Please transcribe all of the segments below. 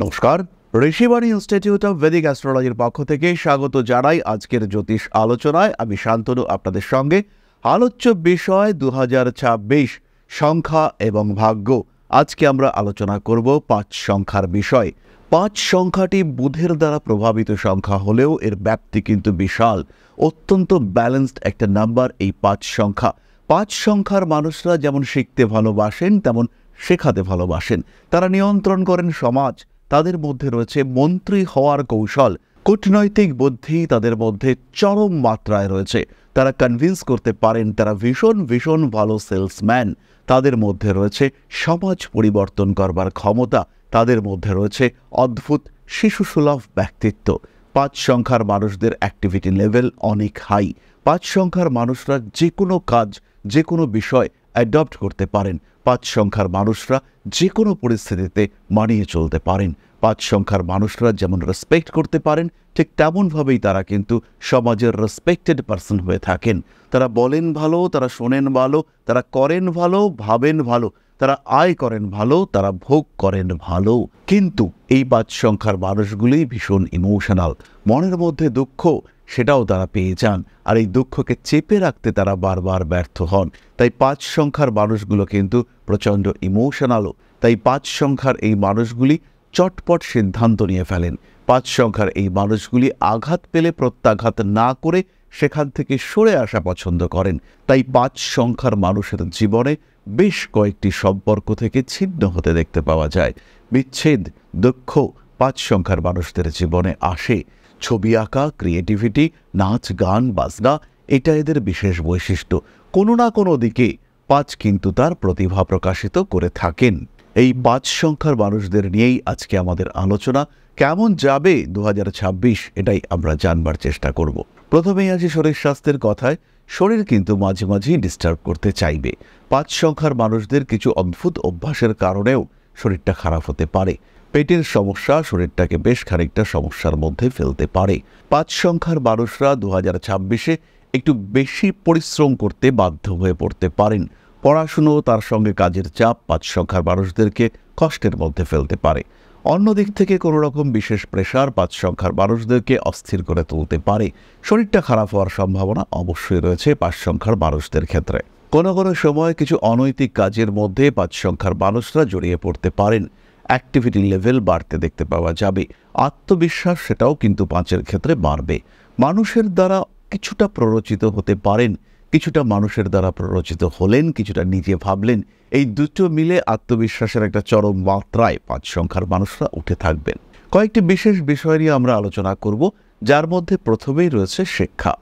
নমস্কার, Rishibani institute of Vedic অ্যাস্ট্রোলজির পক্ষ থেকে স্বাগত জানাই আজকের জ্যোতিষ আলোচনায়। আমি শান্তনু আপনাদের সঙ্গে। আলোচ্য বিষয় 2026 সংখ্যা এবং ভাগ্য। আজকে আমরা আলোচনা করব 5 সংখ্যার বিষয়। 5 সংখ্যাটি বুধের দ্বারা প্রভাবিত সংখ্যা হলেও এর ব্যাপ্তি কিন্তু বিশাল। অত্যন্ত ব্যালেন্সড একটা নাম্বার এই 5 সংখ্যা। 5 সংখ্যার মানুষরা যেমন শিখতে ভালোবাসেন তেমন শেখাতে ভালোবাসেন। তারা নিয়ন্ত্রণ করেন সমাজ। তাদের মধ্যে রয়েছে মন্ত্রী হওয়ার কৌশল। কূটনৈতিক বুদ্ধি তাদের মধ্যে চরম মাত্রায় রয়েছে। তারা কনভিন্স করতে পারেন। তারা ভীষণ ভালো সেলসম্যান। তাদের মধ্যে রয়েছে সমাজ পরিবর্তন করবার ক্ষমতা। তাদের মধ্যে রয়েছে অদ্ভুত শিশুসুলভ ব্যক্তিত্ব। 5 সংখ্যার মানুষদের অ্যাক্টিভিটি লেভেল অনেক হাই। 5 সংখ্যার মানুষরা যে কোনো কাজ, যে কোনো বিষয় অ্যাডপ্ট করতে পারেন। 5 সংখ্যার মানুষরা যে কোনো পরিস্থিতিতে মানিয়ে চলতে পারেন। 5 সংখ্যার মানুষরা যেমন রেসপেক্ট করতে পারেন, ঠিক তেমনভাবেই তারা কিন্তু সমাজের রেসপেক্টেড পারসন হয়ে থাকেন। তারা বলেন ভালো, তারা শোনেন ভালো, তারা করেন ভালো, ভাবেন ভালো, তারা আয় করেন ভালো, তারা ভোগ করেন ভালো। কিন্তু এই 5 সংখ্যার মানুষগুলি ভীষণ ইমোশনাল। মনের মধ্যে দুঃখ, সেটাও তারা পেয়ে যান। আর এই দুঃখকে চেপে রাখতে তারা বারবার ব্যর্থ হন। তাই 5 সংখ্যার মানুষগুলো কিন্তু প্রচণ্ড ইমোশনালও। তাই 5 সংখ্যার এই মানুষগুলি চটপট সিদ্ধান্ত নিয়ে ফেলেন। 5 সংখ্যার এই মানুষগুলি আঘাত পেলে প্রত্যাঘাত না করে সেখান থেকে সরে আসা পছন্দ করেন। তাই 5 সংখ্যার মানুষের জীবনে বেশ কয়েকটি সম্পর্ক থেকে ছিন্ন হতে দেখতে পাওয়া যায়। বিচ্ছেদ, দুঃখ 5 সংখ্যার মানুষদের জীবনে আসে। ছবি আঁকা, ক্রিয়েটিভিটি, নাচ, গান, বাজনা, এটা এদের বিশেষ বৈশিষ্ট্য। কোনো না কোনো দিকে 5 কিন্তু তার প্রতিভা প্রকাশিত করে থাকেন। এই 5 সংখ্যার মানুষদের নিয়েই আজকে আমাদের আলোচনা। কেমন যাবে 2026 এটাই আমরা জানবার চেষ্টা করব। প্রথমেই আসি শরীর স্বাস্থ্যের কথায়। শরীর কিন্তু মাঝে মাঝেই ডিস্টার্ব করতে চাইবে। 5 সংখ্যার মানুষদের কিছু অদ্ভুত অভ্যাসের কারণেও শরীরটা খারাপ হতে পারে। পেটের সমস্যা শরীরটাকে বেশ খানিকটা সমস্যার মধ্যে ফেলতে পারে। 5 সংখ্যার মানুষরা 2026-এ একটু বেশি পরিশ্রম করতে বাধ্য হয়ে পড়তে পারেন। পড়াশুনো তার সঙ্গে কাজের চাপ 5 সংখ্যার মানুষদেরকে কষ্টের মধ্যে ফেলতে পারে। অন্যদিক থেকে কোনো রকম বিশেষ প্রেশার 5 সংখ্যার মানুষদেরকে অস্থির করে তুলতে পারে। শরীরটা খারাপ হওয়ার সম্ভাবনা অবশ্যই রয়েছে 5 সংখ্যার মানুষদের ক্ষেত্রে। কোনো কোনো সময় কিছু অনৈতিক কাজের মধ্যে 5 সংখ্যার মানুষরা জড়িয়ে পড়তে পারেন। অ্যাক্টিভিটি লেভেল বাড়তে দেখতে পাওয়া যাবে। আত্মবিশ্বাস সেটাও কিন্তু 5-এর ক্ষেত্রে বাড়বে। মানুষের দ্বারা কিছুটা প্ররোচিত হতে পারেন। কিছুটা মানুষের দ্বারা প্ররোচিত হলেন, কিছুটা নিজে ভাবলেন। এই দুটো মিলে আত্মবিশ্বাসের একটা চরম মাত্রায় 5 সংখ্যার মানুষরা উঠে থাকবেন। কয়েকটি বিশেষ বিষয় নিয়ে আমরা আলোচনা করব, যার মধ্যে প্রথমেই রয়েছে শিক্ষা।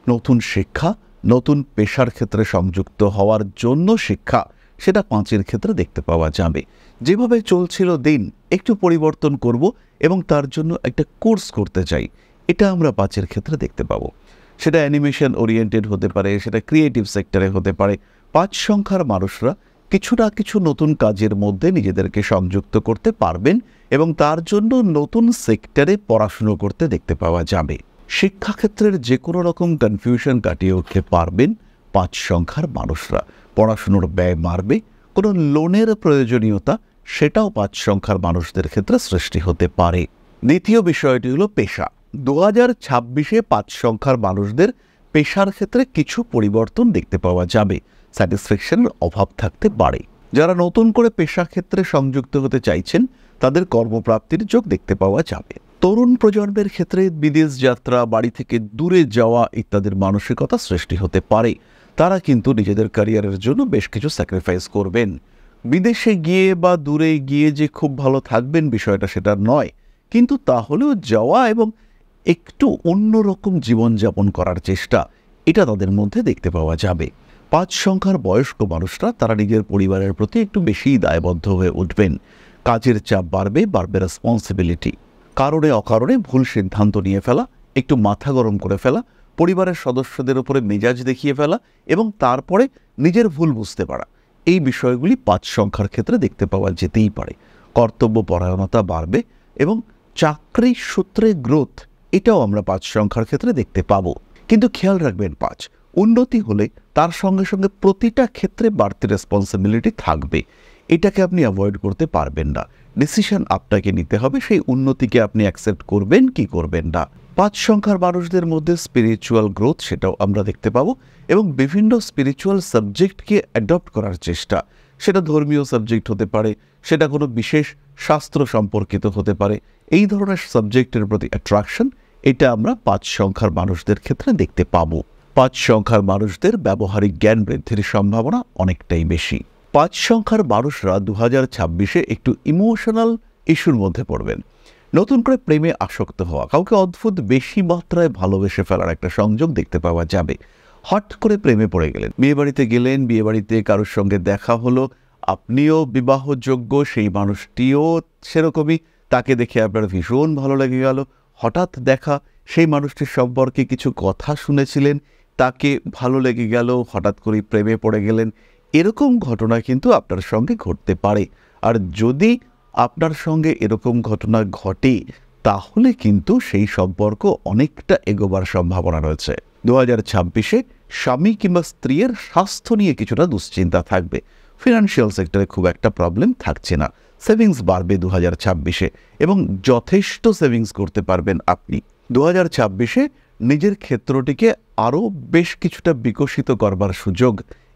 নতুন শিক্ষা, নতুন পেশার ক্ষেত্রে সংযুক্ত হওয়ার জন্য শিক্ষা, সেটা 5-এর ক্ষেত্রে দেখতে পাওয়া যাবে। যেভাবে চলছিল দিন, একটু পরিবর্তন করব এবং তার জন্য একটা কোর্স করতে চাই, এটা আমরা 5-এর ক্ষেত্রে দেখতে পাবো। সেটা অ্যানিমেশন ওরিয়েন্টেড হতে পারে, সেটা ক্রিয়েটিভ সেক্টরে হতে পারে। 5 সংখ্যার মানুষরা কিছু না কিছু নতুন কাজের মধ্যে নিজেদেরকে সংযুক্ত করতে পারবেন এবং তার জন্য নতুন সেক্টরে পড়াশুনো করতে দেখতে পাওয়া যাবে। শিক্ষাক্ষেত্রের যে কোনো রকম কনফিউশন কাটিয়ে উঠতে পারবেন 5 সংখ্যার মানুষরা। পড়াশুনোর ব্যয় মারবে। কোনো লোনের প্রয়োজনীয়তা, সেটাও 5 সংখ্যার মানুষদের ক্ষেত্রে সৃষ্টি হতে পারে। দ্বিতীয় বিষয়টি হলো পেশা। 2026-এ 5 সংখ্যার মানুষদের পেশার ক্ষেত্রে কিছু পরিবর্তন দেখতে পাওয়া যাবে। স্যাটিসফ্যাকশনের অভাব থাকতে পারে। যারা নতুন করে পেশা ক্ষেত্রে সংযুক্ত হতে চাইছেন, তাদের কর্মপ্রাপ্তির যোগ দেখতে পাওয়া যাবে। তরুণ প্রজন্মের ক্ষেত্রে বিদেশ যাত্রা, বাড়ি থেকে দূরে যাওয়া ইত্যাদির মানসিকতা সৃষ্টি হতে পারে। তারা কিন্তু নিজেদের ক্যারিয়ারের জন্য বেশ কিছু স্যাক্রিফাইস করবেন। বিদেশে গিয়ে বা দূরে গিয়ে যে খুব ভালো থাকবেন বিষয়টা সেটা নয়, কিন্তু তাহলেও যাওয়া এবং একটু অন্যরকম জীবনযাপন করার চেষ্টা, এটা তাদের মধ্যে দেখতে পাওয়া যাবে। 5 সংখ্যার বয়স্ক মানুষরা তারা নিজের পরিবারের প্রতি একটু বেশিই দায়বদ্ধ হয়ে উঠবেন। কাজের চাপ বাড়বে রেসপন্সিবিলিটি। কারণে অকারণে ভুল সিদ্ধান্ত নিয়ে ফেলা, একটু মাথা গরম করে ফেলা, পরিবারের সদস্যদের উপরে মেজাজ দেখিয়ে ফেলা এবং তারপরে নিজের ভুল বুঝতে পারা, এই বিষয়গুলি 5 সংখ্যার ক্ষেত্রে দেখতে পাওয়া যেতেই পারে। কর্তব্যপরায়ণতা বাড়বে এবং চাকরি সূত্রে গ্রোথ, এটাও আমরা 5 সংখ্যার ক্ষেত্রে দেখতে পাবো। কিন্তু খেয়াল রাখবেন, 5 উন্নতি হলে তার সঙ্গে সঙ্গে প্রতিটা ক্ষেত্রে বাড়তি রেসপন্সিবিলিটি থাকবে। এটাকে আপনি অ্যাভয়েড করতে পারবেন না। ডিসিশন আপনাকে নিতে হবে, সেই উন্নতিকে আপনি অ্যাকসেপ্ট করবেন কি করবেন না। 5 সংখ্যার মানুষদের মধ্যে স্পিরিচুয়াল গ্রোথ সেটাও আমরা দেখতে পাবো, এবং বিভিন্ন স্পিরিচুয়াল সাবজেক্টকে অ্যাডপ্ট করার চেষ্টা, সেটা ধর্মীয় সাবজেক্ট হতে পারে, সেটা কোনো বিশেষ শাস্ত্র সম্পর্কিত হতে পারে। এই ধরনের সাবজেক্টের প্রতি অ্যাট্রাকশন, এটা আমরা 5 সংখ্যার মানুষদের ক্ষেত্রে দেখতে পাবো। 5 সংখ্যার মানুষদের ব্যবহারিক জ্ঞান বৃদ্ধির সম্ভাবনা অনেকটাই বেশি। 5 সংখ্যার মানুষরা 2026-এ একটু ইমোশনাল ইস্যুর মধ্যে পড়বেন। নতুন করে প্রেমে আসক্ত হওয়া, কাউকে অদ্ভুত বেশি মাত্রায় ভালোবেসে ফেলার একটা সংযোগ দেখতে পাওয়া যাবে। হট করে প্রেমে পড়ে গেলেন, বিয়েবাড়িতে গেলেন, বিয়েবাড়িতে কারোর সঙ্গে দেখা হলো, আপনিও বিবাহযোগ্য, সেই মানুষটিও সেরকমই, তাকে দেখে আপনার ভীষণ ভালো লেগে গেল। হঠাৎ দেখা, সেই মানুষটির সম্পর্কে কিছু কথা শুনেছিলেন, তাকে ভালো লেগে গেল, হঠাৎ করে প্রেমে পড়ে গেলেন। এরকম ঘটনা কিন্তু আপনার সঙ্গে ঘটতে পারে। আর যদি আপনার সঙ্গে এরকম ঘটনা ঘটে, তাহলে কিন্তু সেই সম্পর্ক অনেকটা এগোবার সম্ভাবনা রয়েছে। 2026-এ স্বামী কিংবা স্ত্রীর স্বাস্থ্য নিয়ে কিছুটা দুশ্চিন্তা থাকবে। ফিনান্সিয়াল সেক্টরে খুব একটা প্রবলেম থাকছে না। সেভিংস বাড়বে 2026-এ, এবং যথেষ্ট সেভিংস করতে পারবেন আপনি। 2026-এ নিজের ক্ষেত্রটিকে আরও বেশ কিছুটা বিকশিত করবার সুযোগ,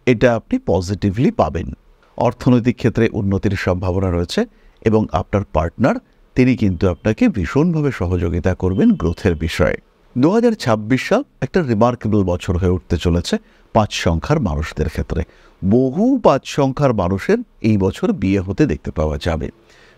এটা আপনি পজিটিভলি পাবেন। অর্থনৈতিক ক্ষেত্রে উন্নতির সম্ভাবনা রয়েছে, এবং আপনার পার্টনার তিনি কিন্তু আপনাকে ভীষণভাবে সহযোগিতা করবেন গ্রোথের বিষয়ে। 2026 সাল একটা রিমার্কেবল বছর হয়ে উঠতে চলেছে 5 সংখ্যার মানুষদের ক্ষেত্রে। বহু 5 সংখ্যার মানুষের এই বছর বিয়ে হতে দেখতে পাওয়া যাবে।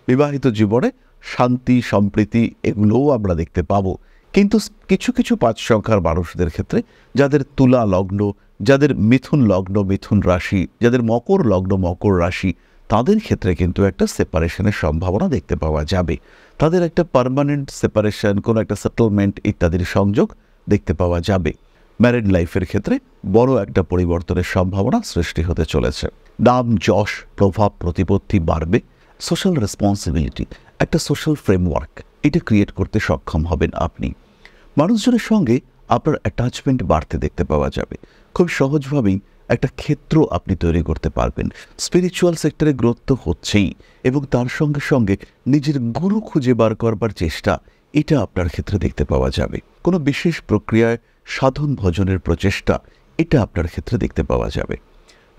বিবাহিত জীবনে শান্তি, সম্প্রীতি এগুলোও আমরা দেখতে পাবো। কিন্তু কিছু কিছু 5 সংখ্যার মানুষদের ক্ষেত্রে, যাদের তুলা লগ্ন, যাদের মিথুন লগ্ন মিথুন রাশি, যাদের মকর লগ্ন মকর রাশি, তাদের ক্ষেত্রে কিন্তু একটা সেপারেশনের সম্ভাবনা দেখতে পাওয়া যাবে। তাদের একটা পার্মানেন্ট সেপারেশন, কোনো একটা সেটেলমেন্ট ইত্যাদির সংযোগ দেখতে পাওয়া যাবে। ম্যারিড লাইফের ক্ষেত্রে বড় একটা পরিবর্তনের সম্ভাবনা সৃষ্টি হতে চলেছে। নাম, যশ, প্রভাব, প্রতিপত্তি বাড়বে। সোশ্যাল রেসপন্সিবিলিটি, একটা সোশ্যাল ফ্রেমওয়ার্ক, এটা ক্রিয়েট করতে সক্ষম হবেন আপনি। মানুষজনের সঙ্গে আপনার অ্যাটাচমেন্ট বাড়তে দেখতে পাওয়া যাবে। খুব সহজভাবেই একটা ক্ষেত্র আপনি তৈরি করতে পারবেন। স্পিরিচুয়াল সেক্টরে গ্রোথ তো হচ্ছেই, এবং তার সঙ্গে সঙ্গে নিজের গুরু খুঁজে বার করবার চেষ্টা, এটা আপনার ক্ষেত্রে দেখতে পাওয়া যাবে। কোনো বিশেষ প্রক্রিয়ায় সাধন ভজনের প্রচেষ্টা, এটা আপনার ক্ষেত্রে দেখতে পাওয়া যাবে।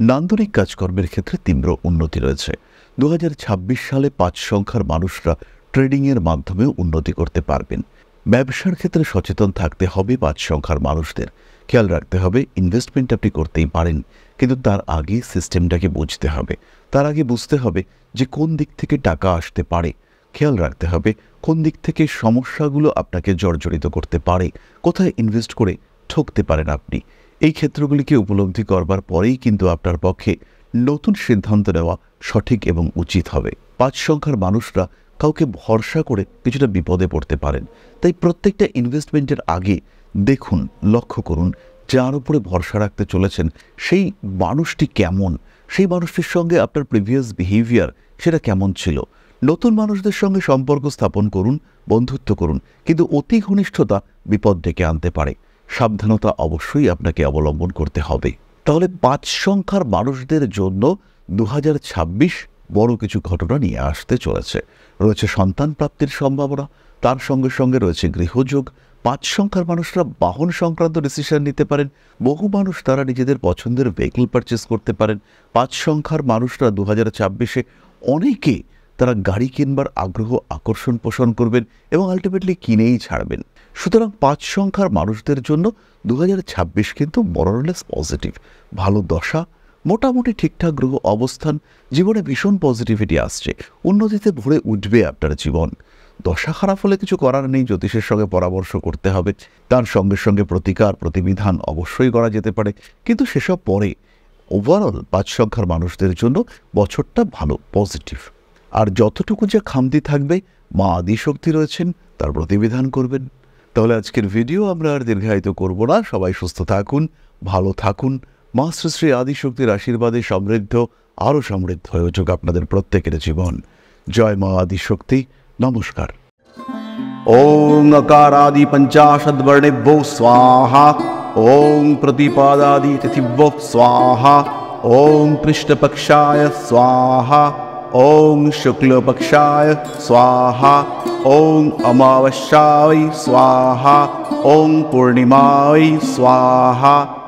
নান্দনিক কাজকর্মের ক্ষেত্রে তীব্র উন্নতি রয়েছে। 2026 সালে 5 সংখ্যার মানুষরা ট্রেডিংয়ের মাধ্যমেও উন্নতি করতে পারবেন। ব্যবসার ক্ষেত্রে সচেতন থাকতে হবে 5 সংখ্যার মানুষদের। খেয়াল রাখতে হবে, ইনভেস্টমেন্ট আপনি করতেই পারেন, কিন্তু তার আগে সিস্টেমটাকে বুঝতে হবে। তার আগে বুঝতে হবে যে কোন দিক থেকে টাকা আসতে পারে। খেয়াল রাখতে হবে কোন দিক থেকে সমস্যাগুলো আপনাকে জর্জরিত করতে পারে, কোথায় ইনভেস্ট করে ঠকতে পারেন আপনি। এই ক্ষেত্রগুলিকে উপলব্ধি করবার পরেই কিন্তু আপনার পক্ষে নতুন সিদ্ধান্ত নেওয়া সঠিক এবং উচিত হবে। 5 সংখ্যার মানুষরা কাউকে ভরসা করে কিছুটা বিপদে পড়তে পারেন। তাই প্রত্যেকটা ইনভেস্টমেন্টের আগে দেখুন, লক্ষ্য করুন, যার উপরে ভরসা রাখতে চলেছেন সেই মানুষটি কেমন, সেই মানুষটির সঙ্গে আপনার প্রিভিয়াস বিহেভিয়ার সেটা কেমন ছিল। নতুন মানুষদের সঙ্গে সম্পর্ক স্থাপন করুন, বন্ধুত্ব করুন, কিন্তু অতি ঘনিষ্ঠতা বিপদ ডেকে আনতে পারে। সাবধানতা অবশ্যই আপনাকে অবলম্বন করতে হবে। তাহলে 5 সংখ্যার মানুষদের জন্য 2026 বড় কিছু ঘটনা নিয়ে আসতে চলেছে। রয়েছে সন্তান প্রাপ্তির সম্ভাবনা, তার সঙ্গে সঙ্গে রয়েছে গৃহযোগ। 5 সংখ্যার মানুষরা বাহন সংক্রান্ত ডিসিশন নিতে পারেন। বহু মানুষ তারা নিজেদের পছন্দের ভেহিকল পারচেস করতে পারেন। 5 সংখ্যার মানুষরা 2026-এ অনেকে তারা গাড়ি কিনবার আগ্রহ আকর্ষণ পোষণ করবেন, এবং আলটিমেটলি কিনেই ছাড়বেন। সুতরাং 5 সংখ্যার মানুষদের জন্য 2026 কিন্তু মোরালেস পজিটিভ। ভালো দশা, মোটামুটি ঠিকঠাক গ্রহ অবস্থান, জীবনে ভীষণ পজিটিভিটি আসছে, উন্নতিতে ভরে উঠবে আপনার জীবন। দশা খারাপ হলে কিছু করার নেই, জ্যোতিষের সঙ্গে পরামর্শ করতে হবে। তার সঙ্গে সঙ্গে প্রতিকার প্রতিবিধান অবশ্যই করা যেতে পারে, কিন্তু সেসব পরে। ওভারঅল 5 সংখ্যার মানুষদের জন্য বছরটা ভালো, পজিটিভ। আর যতটুকু যে খামতি থাকবে, মা আদিশক্তি রয়েছেন, তার প্রতিবিধান করবেন। তাহলে আজকের ভিডিও আমরা আর দীর্ঘায়িত করব না। সবাই সুস্থ থাকুন, ভালো থাকুন। মা শ্রী শ্রী আদিশক্তির আশীর্বাদে সমৃদ্ধ, আরও সমৃদ্ধ হয়ে উঠুক আপনাদের প্রত্যেকের জীবন। জয় মা আদিশক্তি। নমস্কার। ওং अकारादि पंचाशद्वर्णेभ्यो स्वाहा। ओं प्रतिपादादि तिथिभ्यो स्वाहा। ओं कृष्णपक्षाय स्वाहा। ओम शुक्ल पक्षाय स्वाहा, ओम अमावस्याय स्वाहा, ओम पूर्णिमाय स्वाहा।